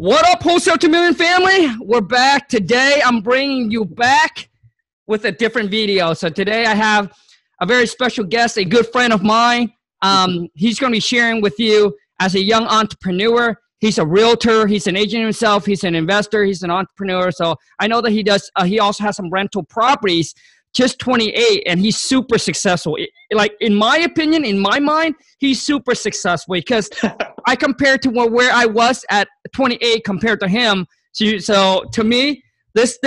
What up, Wholesale to Million family? We're back. Today, I'm bringing you back with a different video. So today I have a very special guest, a good friend of mine. He's going to be sharing with you as a young entrepreneur. He's a realtor. He's an agent himself. He's an investor. He's an entrepreneur. So I know that he does. He also has some rental properties. Just 28, and he's super successful. Like, in my opinion, in my mind, he's super successful because I compare to where I was at 28 compared to him. So to me, this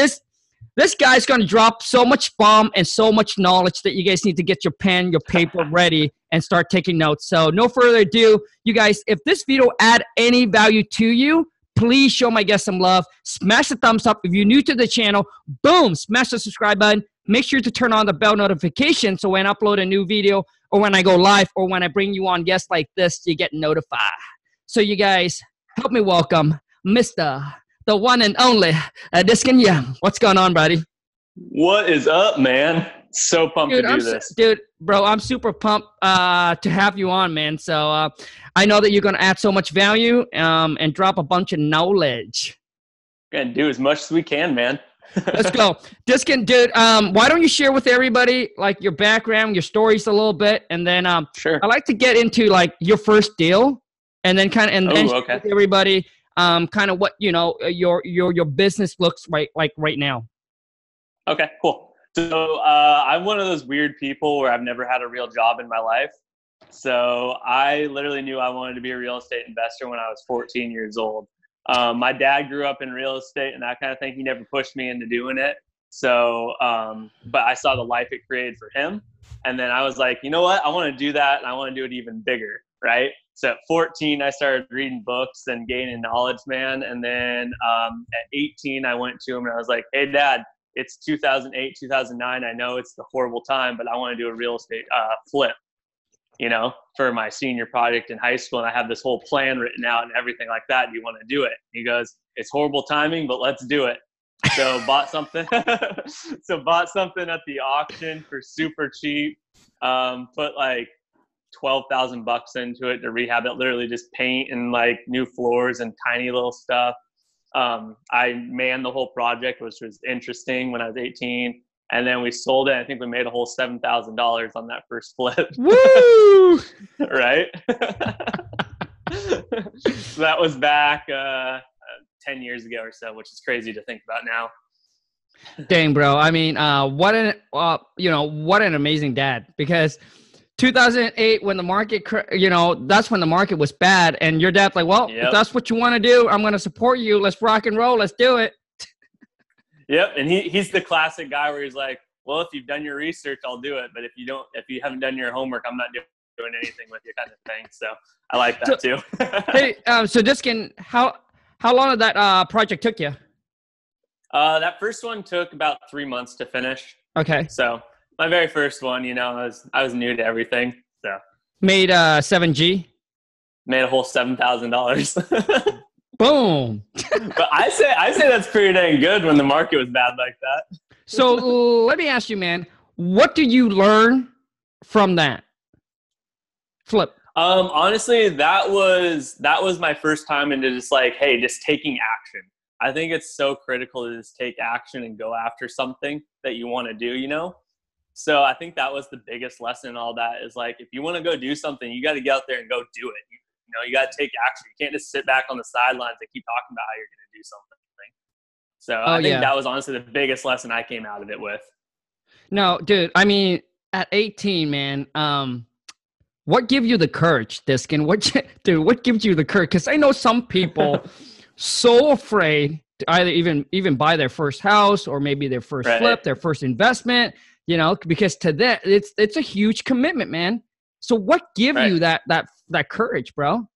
guy's going to drop so much bomb and so much knowledge that you guys need to get your pen, your paper ready and start taking notes. So no further ado, you guys, if this video add any value to you, please show my guest some love. Smash the thumbs up. If you're new to the channel, boom, smash the subscribe button. Make sure to turn on the bell notification so when I upload a new video or when I go live or when I bring you on guests like this, you get notified. So you guys, help me welcome Mr. the one and only Diskin Young. What's going on, buddy? What is up, man? So pumped to do this. Bro, I'm super pumped to have you on, man. So I know that you're going to add so much value and drop a bunch of knowledge. We're going to do as much as we can, man. Let's go. Diskin, dude, why don't you share with everybody, like, your background, your stories a little bit, and then sure. I like to get into, like, your first deal, and then kind of, and then share with everybody kind of what, you know, your business looks right now. Okay, cool. So I'm one of those weird people where I've never had a real job in my life. So I literally knew I wanted to be a real estate investor when I was 14 years old. My dad grew up in real estate and that kind of thing. He never pushed me into doing it. So, but I saw the life it created for him. And then I was like, you know what? I want to do that. And I want to do it even bigger. Right. So at 14, I started reading books and gaining knowledge, man. And then at 18, I went to him and I was like, hey, Dad, it's 2008, 2009. I know it's the horrible time, but I want to do a real estate flip, you know, for my senior project in high school. And I have this whole plan written out and everything like that. Do you want to do it? He goes, it's horrible timing, but let's do it. So bought something. Bought something at the auction for super cheap. Put like $12,000 into it to rehab it, literally just paint and like new floors and tiny little stuff. I manned the whole project, which was interesting when I was 18. And then we sold it. I think we made a whole $7,000 on that first flip. Woo! Right? So that was back 10 years ago or so, which is crazy to think about now. Dang, bro. I mean, what an amazing dad, because 2008, when the market, that's when the market was bad. And your dad's like, well, if that's what you want to do, I'm going to support you. Let's rock and roll. Let's do it. Yep. And he's the classic guy where he's like, well, if you've done your research, I'll do it. But if you haven't done your homework, I'm not doing anything with you, kind of thing. So I like that too. Hey, so Diskin, how long did that project took you? That first one took about 3 months to finish. Okay. So my very first one, you know, I was new to everything. So made 7G? Made a whole $7,000. Boom. But I say that's pretty dang good when the market was bad like that. So let me ask you, man, what do you learn from that flip? Honestly, that was my first time into just like, hey, just taking action. I think it's so critical to just take action and go after something that you want to do, you know? So I think that was the biggest lesson in all that is like, if you want to go do something, you got to get out there and go do it. You know, you got to take action. You can't just sit back on the sidelines and keep talking about how you're going to do something. So I think that was honestly the biggest lesson I came out of it with. No, dude, I mean, at 18, man, what gives you the courage, Diskin? What gives you the courage? Because I know some people so afraid to either even buy their first house or maybe their first flip, their first investment, you know, because to them, it's a huge commitment, man. So what gives you that courage, bro?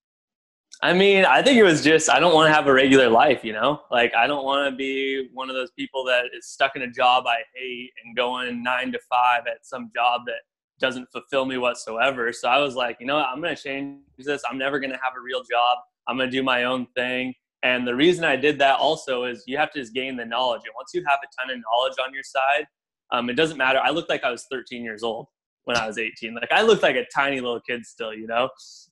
I mean, I think it was just, I don't want to have a regular life, you know? Like, I don't want to be one of those people that is stuck in a job I hate and going 9 to 5 at some job that doesn't fulfill me whatsoever. So I was like, you know what? I'm going to change this. I'm never going to have a real job. I'm going to do my own thing. And the reason I did that also is you have to just gain the knowledge. And once you have a ton of knowledge on your side, it doesn't matter. I looked like I was 13 years old. when I was 18. Like I looked like a tiny little kid still, you know?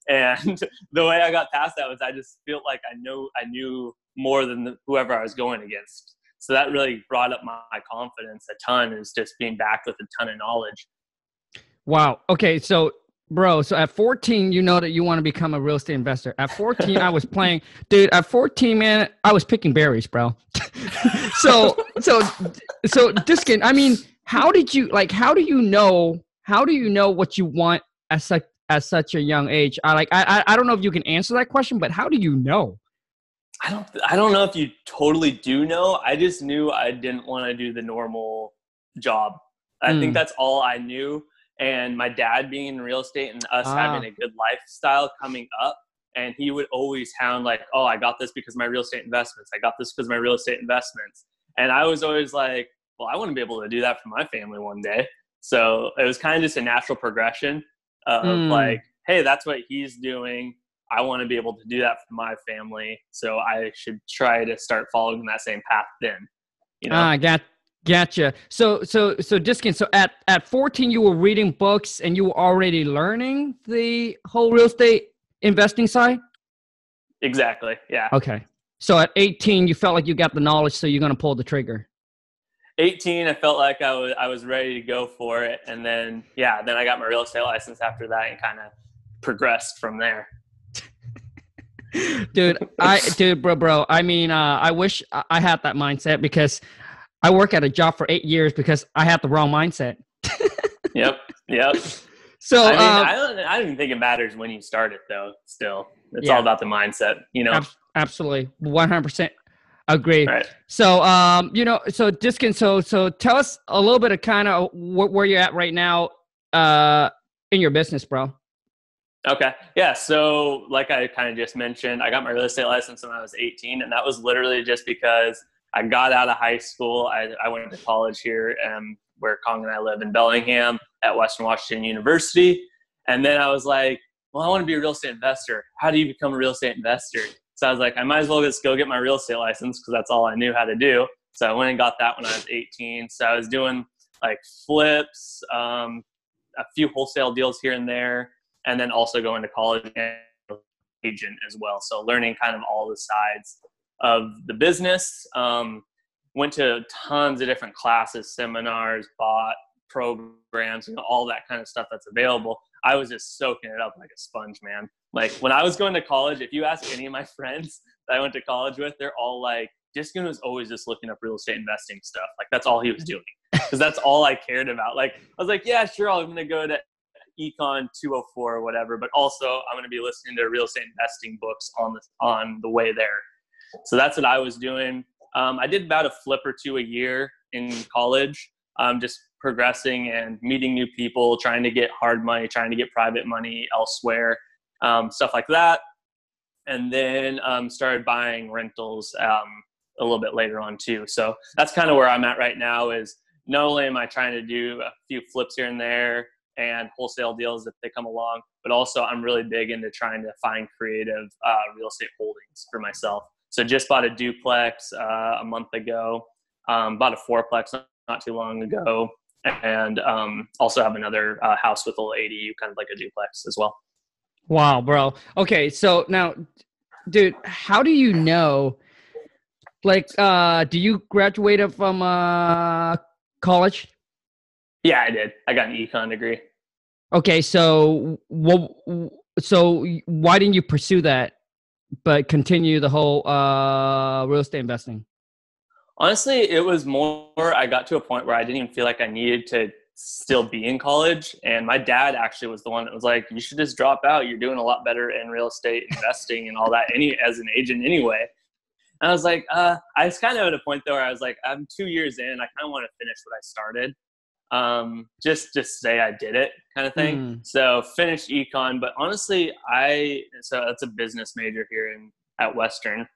And the way I got past that was I just felt like I knew more than whoever I was going against. So that really brought up my confidence a ton, is just being backed with a ton of knowledge. Wow. Okay. So, bro, so at 14, you know that you want to become a real estate investor. At 14, I was playing, dude, at 14, man, I was picking berries, bro. so Diskin, I mean, how do you know what you want at such a young age? I don't know if you can answer that question, but how do you know? I don't know if you totally do know. I just knew I didn't want to do the normal job. I think that's all I knew. And my dad being in real estate and us having a good lifestyle coming up, and he would always hound like, oh, I got this because of my real estate investments. I got this because of my real estate investments. And I was always like, well, I want to be able to do that for my family one day. So it was kind of just a natural progression of like, hey, that's what he's doing. I want to be able to do that for my family. So I should try to start following that same path then. You know? Gotcha. So Diskin, so at 14, you were reading books and you were already learning the whole real estate investing side? Exactly. Yeah. Okay. So at 18, you felt like you got the knowledge, so you're going to pull the trigger. 18, I felt like I was ready to go for it. And then I got my real estate license after that and kind of progressed from there. Bro. I mean, I wish I had that mindset, because I work at a job for 8 years because I had the wrong mindset. Yep. So I mean, I don't even think it matters when you start it, though. Still, it's all about the mindset, you know. Absolutely, 100% agree. Right. So so Diskin, so tell us a little bit of kind of where you're at right now in your business, bro. Okay. Yeah. So like I kind of just mentioned, I got my real estate license when I was 18, and that was literally just because I got out of high school. I went to college here where Khang and I live in Bellingham at Western Washington University. And then I was like, well, I want to be a real estate investor. How do you become a real estate investor? So I was like, I might as well just go get my real estate license, because that's all I knew how to do. So I went and got that when I was 18. So I was doing like flips, a few wholesale deals here and there, and then also going to college and agent as well. So learning kind of all the sides of the business. Went to tons of different classes, seminars, bought programs, all that kind of stuff that's available. I was just soaking it up like a sponge, man. Like when I was going to college, if you ask any of my friends that I went to college with, they're all like, Diskin was always just looking up real estate investing stuff. Like that's all he was doing, because that's all I cared about. Like I was like, yeah, sure, I'm going to go to Econ 204 or whatever, but also I'm going to be listening to real estate investing books on the way there. So that's what I was doing. I did about a flip or two a year in college, just progressing and meeting new people, trying to get hard money, trying to get private money elsewhere, stuff like that. And then started buying rentals a little bit later on too. So that's kind of where I'm at right now, is not only am I trying to do a few flips here and there and wholesale deals if they come along, but also I'm really big into trying to find creative real estate holdings for myself. So just bought a duplex a month ago, bought a fourplex not too long ago, and also have another house with a little ADU, kind of like a duplex as well. Wow, bro. Okay, so now, dude, how do you know, like, do you graduate from college? Yeah, I did. I got an econ degree. Okay, so why didn't you pursue that, but continue the whole real estate investing? Honestly, it was more, I got to a point where I didn't even feel like I needed to still be in college. And my dad actually was the one that was like, you should just drop out. You're doing a lot better in real estate investing and all that as an agent anyway. And I was like, I was kind of at a point though where I was like, I'm 2 years in. I kind of want to finish what I started. Just say I did it kind of thing. So finished econ, but honestly, so that's a business major here at Western.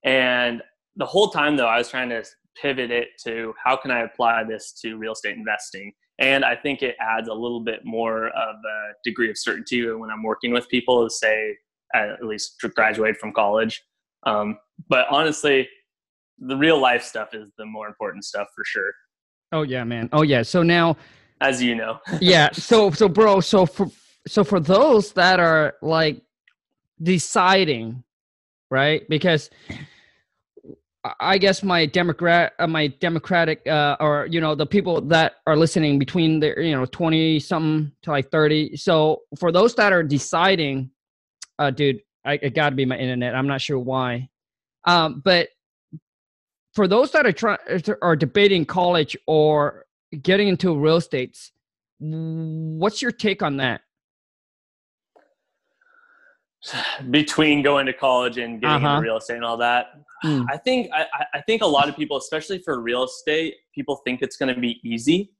And the whole time though, I was trying to pivot it to how can I apply this to real estate investing? And I think it adds a little bit more of a degree of certainty when I'm working with people who say at least graduate from college. But honestly, the real life stuff is the more important stuff for sure. Oh yeah, man. Oh yeah. So now, as you know. Yeah. So bro, so for those that are like deciding, right? Because I guess my democratic, or the people that are listening between the 20 something to like 30. So for those that are deciding, dude, it got to be my internet. I'm not sure why. But for those that are debating college or getting into real estate, what's your take on that? Between going to college and getting into Uh-huh. real estate and all that, Mm. I think a lot of people, especially for real estate, people think it's going to be easy.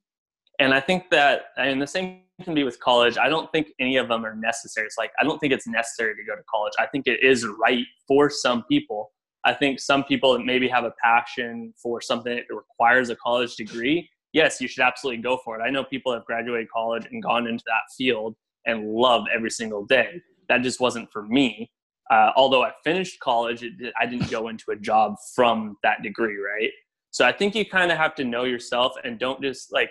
And I think that, and the same can be with college. I don't think any of them are necessary. It's like, I don't think it's necessary to go to college. I think it is right for some people. I think some people that maybe have a passion for something that requires a college degree. Yes, you should absolutely go for it. I know people have graduated college and gone into that field and love every single day. That just wasn't for me. Although I finished college, I didn't go into a job from that degree, right? So I think you kind of have to know yourself and don't just like,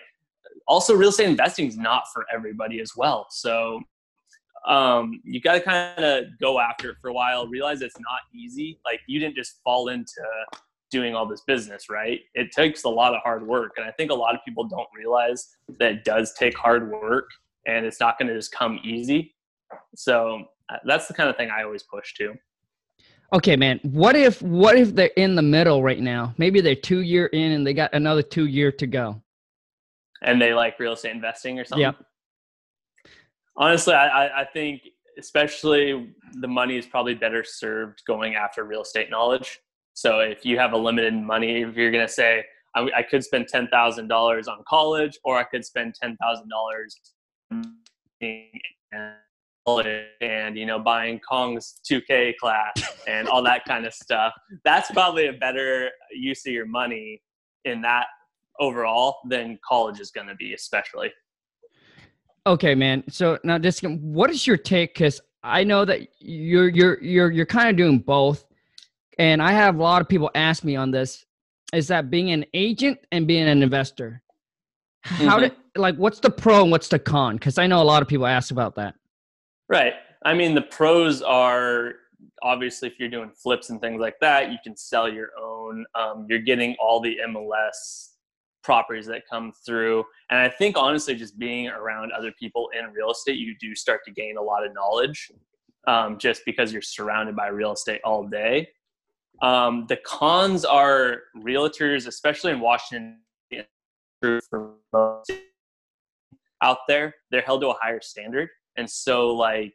also real estate investing is not for everybody as well. So you got to kind of go after it for a while, realize it's not easy. Like you didn't just fall into doing all this business, right? It takes a lot of hard work. And I think a lot of people don't realize that it does take hard work and it's not going to just come easy. So that's the kind of thing I always push to. Okay, man. What if they're in the middle right now? Maybe they're 2 year in and they got another 2 year to go. And they like real estate investing or something? Yep. Honestly, I think especially the money is probably better served going after real estate knowledge. So if you have a limited money, if you're going to say, I could spend $10,000 on college, or I could spend $10,000 and buying Khang's 2K class and all that kind of stuff. That's probably a better use of your money in that overall than college is going to be, especially. Okay, man. So now, Diskin, what is your take? Because I know that you're kind of doing both, and I have a lot of people ask me on this. Is that being an agent and being an investor? What's the pro and what's the con? Because I know a lot of people ask about that. Right. I mean, the pros are obviously if you're doing flips and things like that, you can sell your own. You're getting all the MLS properties that come through. And I think honestly, just being around other people in real estate, you do start to gain a lot of knowledge just because you're surrounded by real estate all day. The cons are realtors, especially in Washington, out there, they're held to a higher standard. And so like,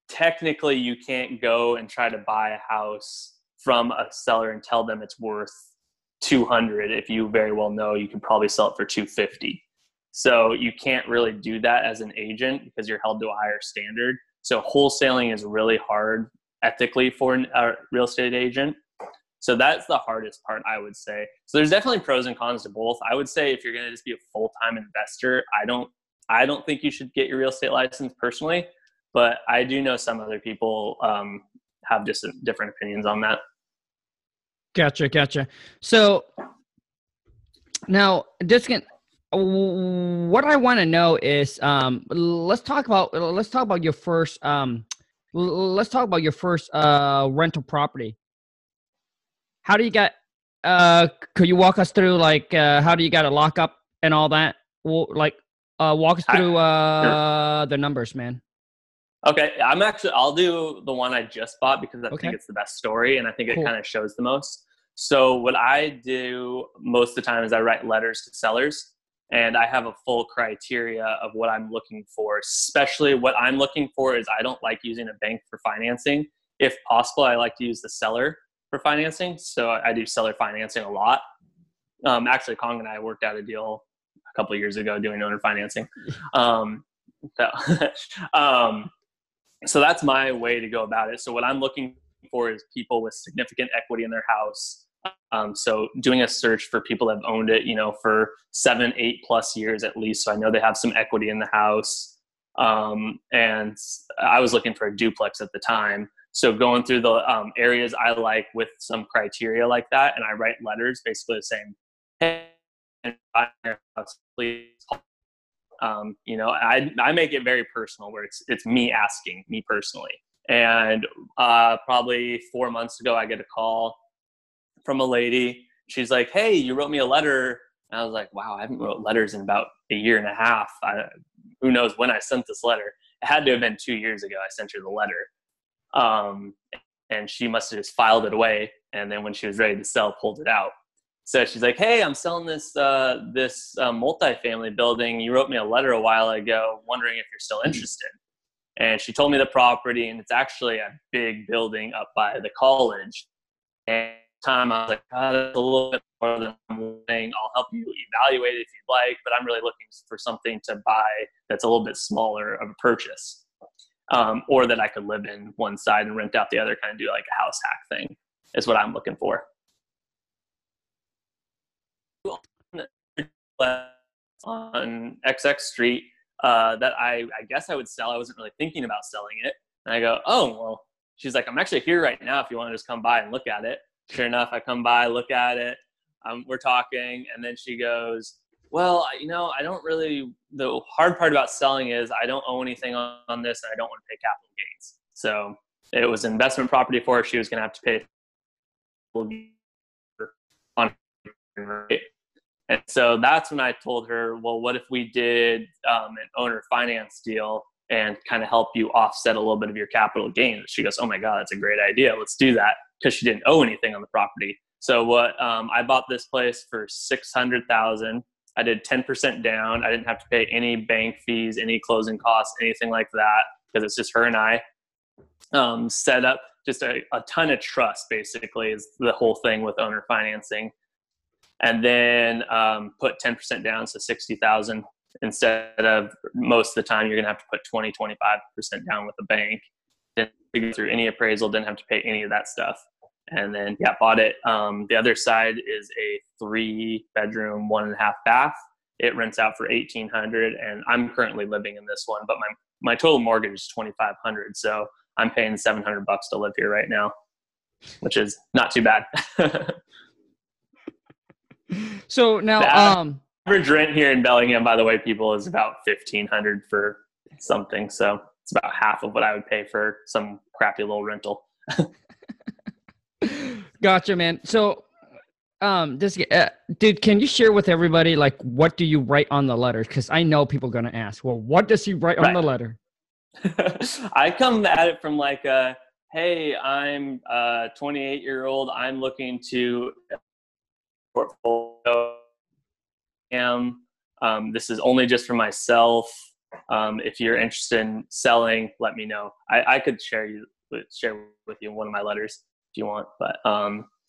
technically you can't go and try to buy a house from a seller and tell them it's worth 200 if you very well know you can probably sell it for 250. So you can't really do that as an agent because you're held to a higher standard. So wholesaling is really hard ethically for a real estate agent. So that's the hardest part, I would say. So there's definitely pros and cons to both. I would say if you're going to just be a full-time investor, I don't think you should get your real estate license personally, but I do know some other people have just different opinions on that. Gotcha. So now, Diskin, what I want to know is, let's talk about your first rental property. How do you get? Could you walk us through how do you got a lockup and all that? Walk us through the numbers, man. Okay, I'll do the one I just bought because I think it's the best story and I think it kind of shows the most. So what I do most of the time is I write letters to sellers and I have a full criteria of what I'm looking for. Especially what I'm looking for is I don't like using a bank for financing. If possible, I like to use the seller for financing. So I do seller financing a lot. Actually, Khang and I worked out a deal a couple of years ago doing owner financing. So that's my way to go about it. So what I'm looking for is people with significant equity in their house. So doing a search for people that have owned it, for 7-8+ years at least. So I know they have some equity in the house. And I was looking for a duplex at the time. So going through the areas I like with some criteria like that, and I write letters basically saying, hey, and buying your house, please call. You know, I make it very personal where it's me asking, me personally. And probably 4 months ago, I get a call from a lady. She's like, "Hey, you wrote me a letter." And I was like, "Wow, I haven't wrote letters in about a year and a half. Who knows when I sent this letter?" It had to have been 2 years ago I sent her the letter. And she must have just filed it away. And then when she was ready to sell, pulled it out. So she's like, "Hey, I'm selling this multifamily building. You wrote me a letter a while ago, wondering if you're still interested." And she told me the property, and it's actually a big building up by the college. And at the time I was like, "God, that's a little bit more than I'm wanting. I'll help you evaluate it if you'd like, but I'm really looking for something to buy that's a little bit smaller of a purchase, or that I could live in one side and rent out the other, kind of do like a house hack thing is what I'm looking for." On XX Street that I guess I would sell. I wasn't really thinking about selling it. And I go, "Oh, well," she's like, "I'm actually here right now if you want to just come by and look at it." Sure enough, I come by, look at it. We're talking. And then she goes, "Well, you know, I don't really, the hard part about selling is I don't owe anything on this and I don't want to pay capital gains." So it was an investment property for her. She was going to have to pay on it. And so that's when I told her, "Well, what if we did an owner finance deal and kind of help you offset a little bit of your capital gains?" She goes, "Oh my God, that's a great idea. Let's do that." Because she didn't owe anything on the property. So what I bought this place for $600,000. I did 10% down. I didn't have to pay any bank fees, any closing costs, anything like that, because it's just her and I. Set up just a ton of trust, basically, is the whole thing with owner financing. And then put 10% down, so 60,000, instead of most of the time you're going to have to put 20-25% down with the bank. Didn't go through any appraisal, didn't have to pay any of that stuff. And then bought it. The other side is a 3-bedroom, 1.5 bath. It rents out for $1,800, and I'm currently living in this one, but my total mortgage is $2,500, so I'm paying $700 to live here right now, which is not too bad. So now, the average rent here in Bellingham, by the way, people, is about $1,500 for something. So it's about half of what I would pay for some crappy little rental. Gotcha, man. So, dude, can you share with everybody, like, what do you write on the letter? Because I know people are going to ask, well, what does he write on the letter? I come at it from like, "Hey, I'm a 28-year-old. I'm looking to portfolio. This is only just for myself. If you're interested in selling, let me know." I could share with you one of my letters if you want, but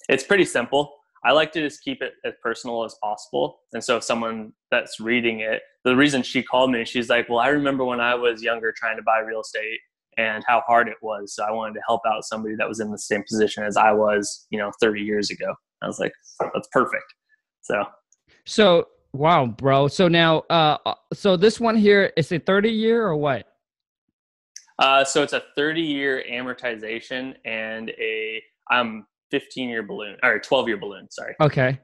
it's pretty simple. I like to just keep it as personal as possible. And so if someone that's reading it, the reason she called me, she's like, "Well, I remember when I was younger trying to buy real estate and how hard it was. So I wanted to help out somebody that was in the same position as I was, 30 years ago." I was like, that's perfect. So wow, bro. So now, so this one here, is a 30-year or what? So it's a 30-year amortization and a 15-year balloon, or 12-year balloon. Sorry. Okay.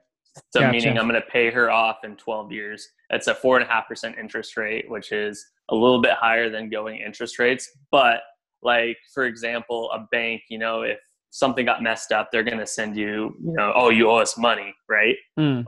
So gotcha. Meaning I'm going to pay her off in 12 years. It's a 4.5% interest rate, which is a little bit higher than going interest rates. But like, for example, a bank, if something got messed up, they're going to send you, "Oh, you owe us money," right?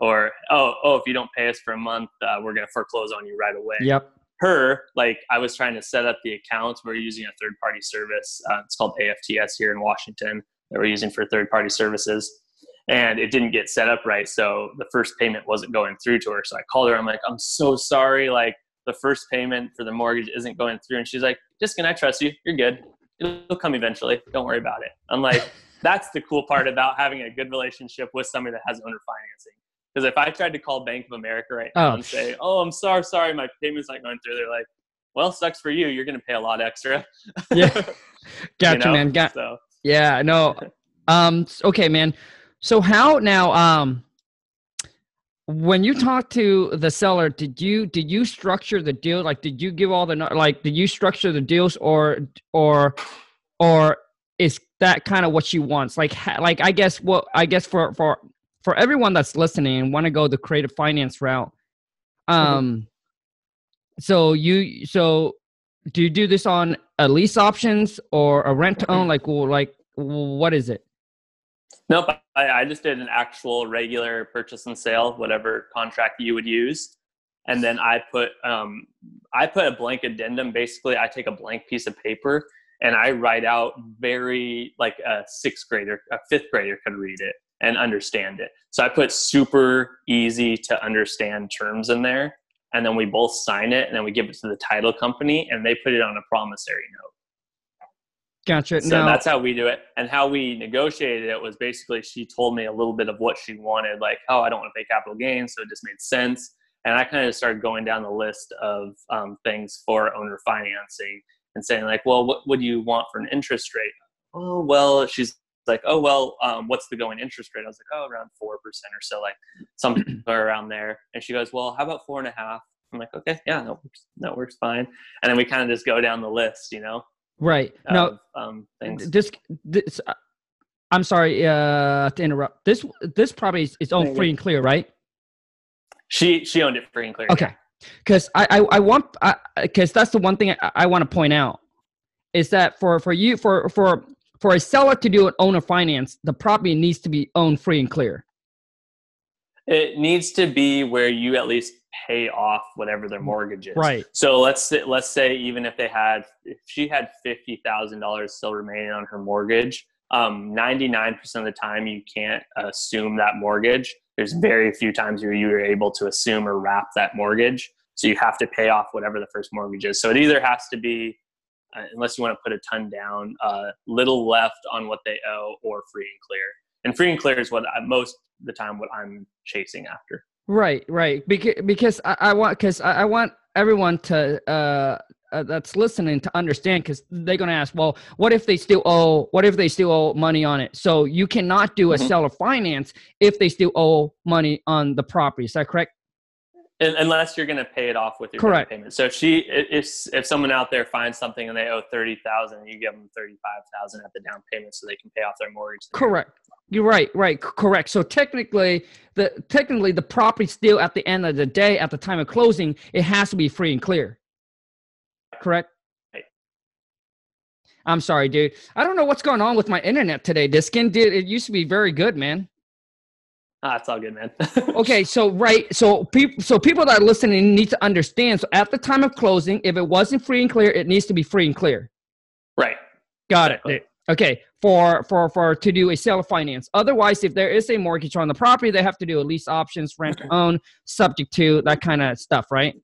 Or, oh, if you don't pay us for a month, we're going to foreclose on you right away. Yep. I was trying to set up the accounts. We're using a third-party service. It's called AFTS here in Washington that we're using for third-party services. And it didn't get set up right. So the first payment wasn't going through to her. So I called her. I'm like, "I'm so sorry. Like, the first payment for the mortgage isn't going through." And she's like, "Diskin, I trust you. You're good. It'll come eventually. Don't worry about it." I'm like, that's the cool part about having a good relationship with somebody that has owner financing. Because if I tried to call Bank of America right now and say, "Oh, I'm sorry, my payment's not going through," they're like, "Well, sucks for you. You're going to pay a lot extra." Yeah. Gotcha, man. Yeah, no. Okay, man. So how now, when you talk to the seller, did you structure the deal? Like, did you give all did you structure the deals or is that kind of what she wants? I guess for for everyone that's listening and want to go the creative finance route, so do you do this on a lease options or a rent to own? Like what is it? Nope. I just did an actual regular purchase and sale, whatever contract you would use. And then I put a blank addendum. Basically, I take a blank piece of paper and I write out very like a fifth grader could read it and understand it. So I put super easy to understand terms in there. And then we both sign it and then we give it to the title company and they put it on a promissory note. Gotcha. So that's how we do it. And how we negotiated it was basically she told me a little bit of what she wanted, like, oh, I don't want to pay capital gains. So it just made sense. And I kind of started going down the list of things for owner financing and saying like, well, what would you want for an interest rate? Oh, well, she's like, oh, well, what's the going interest rate? I was like, oh, around 4% or so, like something around there. And she goes, well, how about 4.5%? I'm like, okay, yeah, that works fine. And then we kind of just go down the list, Right. No, things. This I'm sorry to interrupt. This probably is owned free and clear, right? She owned it free and clear. Okay. Because because that's the one thing I want to point out is that for a seller to do an owner finance, the property needs to be owned free and clear. It needs to be where you at least pay off whatever their mortgage is. Right. So let's say even if she had $50,000 still remaining on her mortgage, 99% of the time you can't assume that mortgage. There's very few times where you are able to assume or wrap that mortgage. So you have to pay off whatever the first mortgage is. So it either has to be, unless you want to put a ton down, little left on what they owe, or free and clear. And free and clear is what most of the time what I'm chasing after. Right. Because I want everyone to that's listening to understand, because they're going to ask, well, what if they still owe money on it? So you cannot do a seller finance if they still owe money on the property. Is that correct? Unless you're going to pay it off with your down payment. So if someone out there finds something and they owe $30,000, you give them $35,000 at the down payment so they can pay off their mortgage. Correct. You're right. Correct. So technically the property still, at the end of the day, at the time of closing, it has to be free and clear. Correct? Right. I'm sorry, dude. I don't know what's going on with my internet today, Diskin. Dude, it used to be very good, man. It's all good, man. Okay, so people that are listening need to understand. So at the time of closing, if it wasn't free and clear, it needs to be free and clear. Right. Got it. Okay, for to do a seller finance. Otherwise, if there is a mortgage on the property, they have to do a lease options, rent to own, subject to that kind of stuff, right?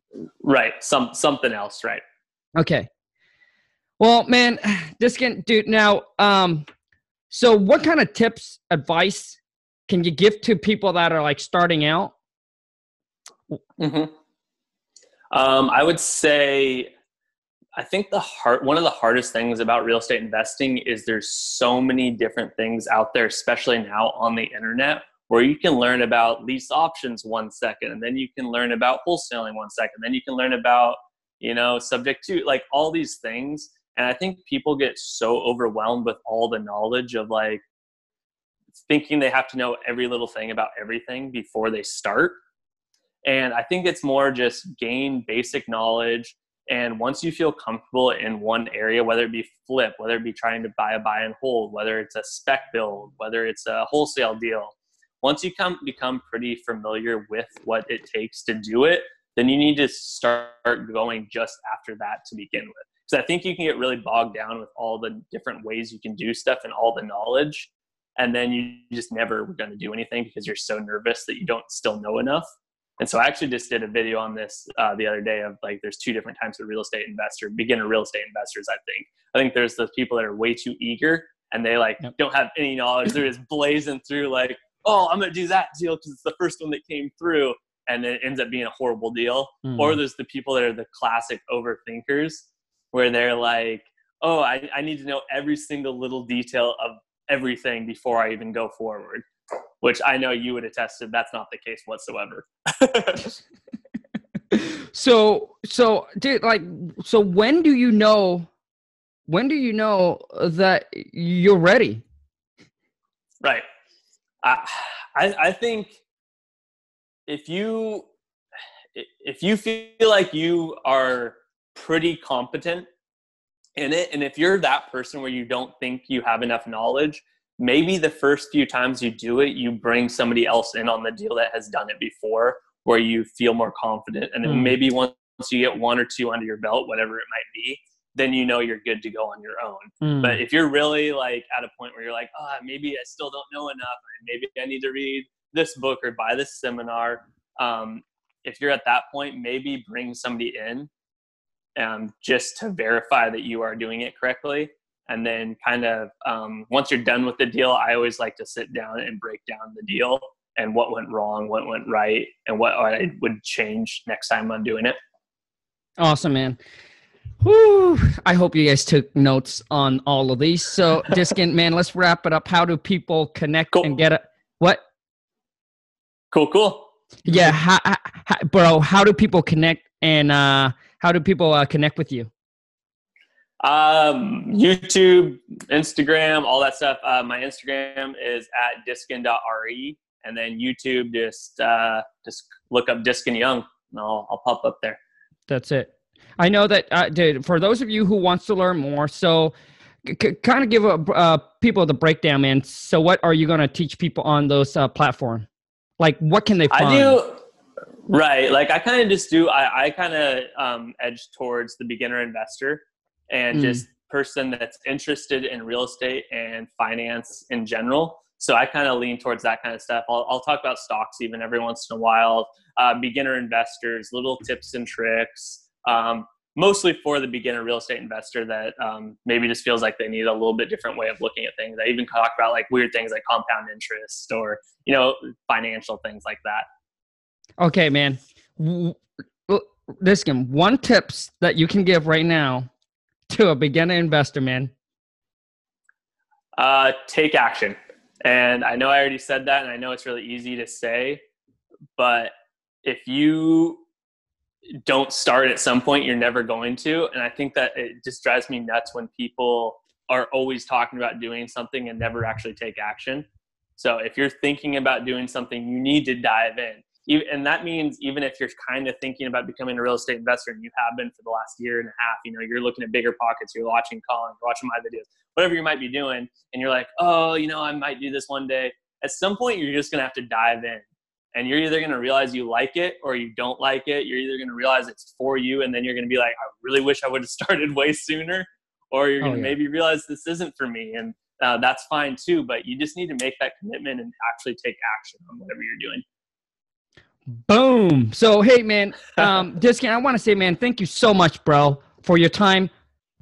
Right. Something else, right? Okay. Well, man, dude. Now, so what kind of tips, advice can you give to people that are like starting out? I would say, I think one of the hardest things about real estate investing is there's so many different things out there, especially now on the internet, where you can learn about lease options 1 second, and then you can learn about wholesaling 1 second, then you can learn about, subject to, like, all these things. And I think people get so overwhelmed with all the knowledge of like thinking they have to know every little thing about everything before they start. And I think it's more just gain basic knowledge. And once you feel comfortable in one area, whether it be flip, whether it be trying to buy and hold, whether it's a spec build, whether it's a wholesale deal, once you become pretty familiar with what it takes to do it, then you need to start going just after that to begin with. Because I think you can get really bogged down with all the different ways you can do stuff and all the knowledge. And then you just never were going to do anything because you're so nervous that you don't still know enough. And so I actually just did a video on this the other day of like, there's two different types of beginner real estate investors. I think there's those people that are way too eager and they don't have any knowledge. They're just blazing through like, oh, I'm going to do that deal because it's the first one that came through. And then it ends up being a horrible deal. Or there's the people that are the classic overthinkers where they're like, oh, I need to know every single little detail of everything before I even go forward, which I know you would attest to. That's not the case whatsoever. So dude, so when do you know that you're ready? Right. I think if you feel like you are pretty competent in it, and if you're that person where you don't think you have enough knowledge, maybe the first few times you do it, you bring somebody else in on the deal that has done it before, where you feel more confident. And then maybe once you get one or two under your belt, whatever it might be, then you know you're good to go on your own. But if you're really like at a point where you're like, maybe I still don't know enough, maybe I need to read this book or buy this seminar. If you're at that point, maybe bring somebody in just to verify that you are doing it correctly. And then kind of once you're done with the deal, I always like to sit down and break down the deal and what went wrong, what went right, and what I would change next time I'm doing it. Awesome, man. Whew. I hope you guys took notes on all of these. So, Diskin, man, let's wrap it up. How do people connect and get it? What? Cool. Yeah, bro, how do people connect, and how do people connect with you? YouTube, Instagram, all that stuff. My Instagram is at diskin.re, and then YouTube, just look up Diskin Young, and I'll pop up there. That's it. I know that, dude, for those of you who wants to learn more, so kind of give people the breakdown, man. So what are you going to teach people on those platforms? Like, what can they find? I do, right. Like, I kind of just do, I kind of edge towards the beginner investor and just person that's interested in real estate and finance in general. So I kind of lean towards that kind of stuff. I'll talk about stocks even every once in a while, beginner investors, little tips and tricks, mostly for the beginner real estate investor that maybe just feels like they need a little bit different way of looking at things. I even talk about like weird things like compound interest or, financial things like that. Okay, man. Diskin, one tips that you can give right now to a beginner investor, man. Take action. And I know I already said that, and I know it's really easy to say, but if you don't start at some point, you're never going to. And I think that it just drives me nuts when people are always talking about doing something and never actually take action. So if you're thinking about doing something, you need to dive in. And that means even if you're kind of thinking about becoming a real estate investor, and you have been for the last year and a half, you're looking at Bigger Pockets, you're watching Khang, you're watching my videos, whatever you might be doing, and you're like, I might do this one day. At some point, you're just going to have to dive in. And you're either going to realize you like it or you don't like it. You're either going to realize it's for you, and then you're going to be like, I really wish I would have started way sooner. Or you're going to maybe realize this isn't for me. And that's fine too. But you just need to make that commitment and actually take action on whatever you're doing. Boom. So, hey, man, Diskin, I want to say, man, thank you so much, bro, for your time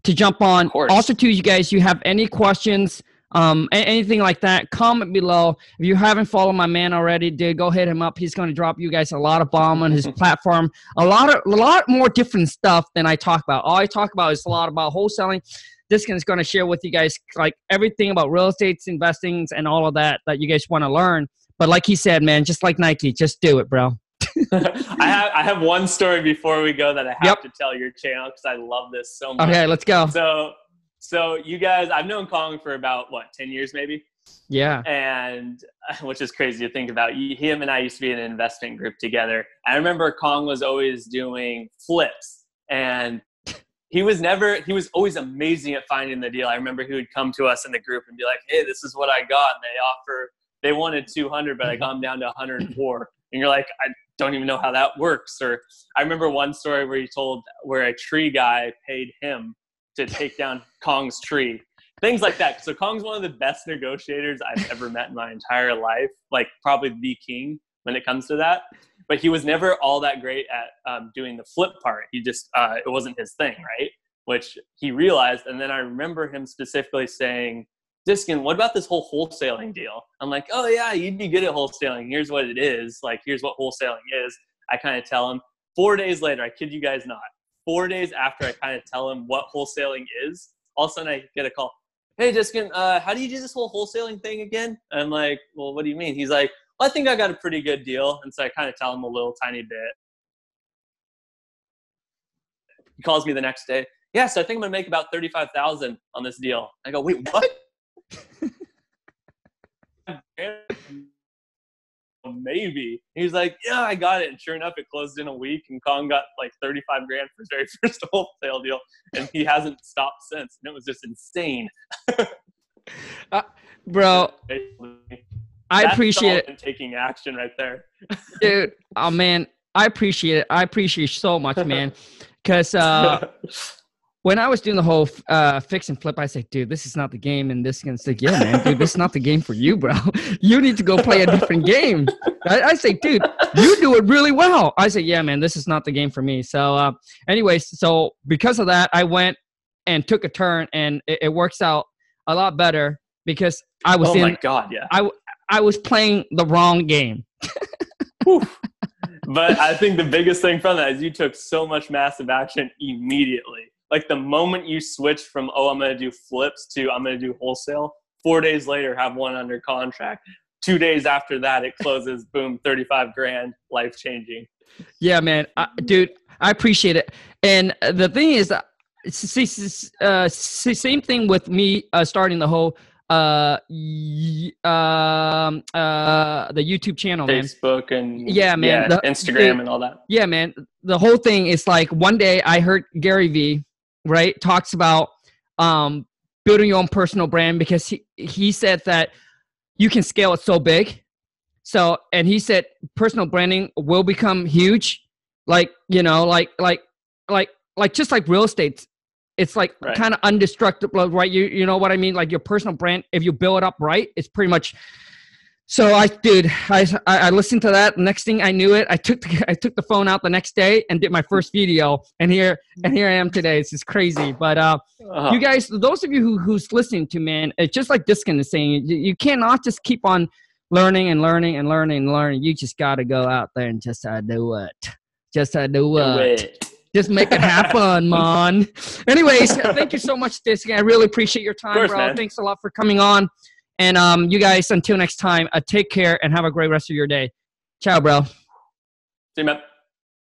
to jump on. Also, to you guys, you have any questions, anything like that, comment below. If you haven't followed my man already, dude, go hit him up. He's going to drop you guys a lot of bomb on his platform, a lot more different stuff than I talk about. All I talk about is a lot about wholesaling. Diskin is going to share with you guys like everything about real estate investing and all of that you guys want to learn. But like he said, man, just like Nike, just do it, bro. I have one story before we go that I have to tell your channel because I love this so much. Okay, let's go. So you guys, I've known Khang for about 10 years maybe? Yeah. And which is crazy to think about. Him and I used to be in an investment group together. I remember Khang was always doing flips, and he was always amazing at finding the deal. I remember he would come to us in the group and be like, hey, this is what I got. And they wanted 200, but I got them down to 104. And you're like, I don't even know how that works. Or I remember one story where he told where a tree guy paid him to take down Khang's tree. Things like that. So Khang's one of the best negotiators I've ever met in my entire life, like probably the king when it comes to that. But he was never all that great at doing the flip part. He just, it wasn't his thing, right? Which he realized. And then I remember him specifically saying, Diskin, what about this whole wholesaling deal? I'm like, oh yeah, you'd be good at wholesaling. Here's what it is. Like, here's what wholesaling is. I kind of tell him 4 days later, I kid you guys not, 4 days after I kind of tell him what wholesaling is, all of a sudden I get a call. Hey, Diskin, how do you do this whole wholesaling thing again? And I'm like, well, what do you mean? He's like, well, I think I got a pretty good deal. And so I kind of tell him a little tiny bit. He calls me the next day. Yeah, so I think I'm going to make about $35,000 on this deal. I go, wait, what? maybe. He's like, yeah, I got it. And sure enough, it closed in a week, and Khang got like 35 grand for his very first wholesale deal. And he hasn't stopped since. And it was just insane. Bro, I appreciate it. Taking action right there. Dude, oh man, I appreciate it. I appreciate it so much, man. Because when I was doing the whole fix and flip, I said, dude, this is not the game. And this is like, yeah, man, dude, this is not the game for you, bro. You need to go play a different game. I say, dude, you do it really well. I say, yeah, man, this is not the game for me. So anyways, so because of that, I went and took a turn, and it works out a lot better because I was my God, yeah. I was playing the wrong game. But I think the biggest thing from that is you took so much massive action immediately. Like the moment you switched from, oh, I'm going to do flips to I'm going to do wholesale, 4 days later, have one under contract. 2 days after that, it closes, boom, 35 grand, life-changing. Yeah, man. Dude, I appreciate it. And the thing is, same thing with me starting the whole the YouTube channel, man. Facebook and Instagram and all that. Yeah, man. The whole thing is like one day I heard Gary V, right, talks about building your own personal brand because he said that you can scale it so big. So, and he said personal branding will become huge, like, you know, like just like real estate. It's like kind of indestructible, right? You know what I mean? Like your personal brand, if you build it up right, it's pretty much. So I listened to that. Next thing I knew it, I took the phone out the next day and did my first video, and here I am today. It's just crazy. But you guys, those of you who's listening to, man, it's just like Diskin is saying, you cannot just keep on learning and learning and learning and learning. You just got to go out there and just do it. Just do it. Just make it happen, man. Anyways, thank you so much, Diskin. I really appreciate your time, bro. Man. Thanks a lot for coming on. And you guys, until next time, take care and have a great rest of your day. Ciao, bro. See you, man.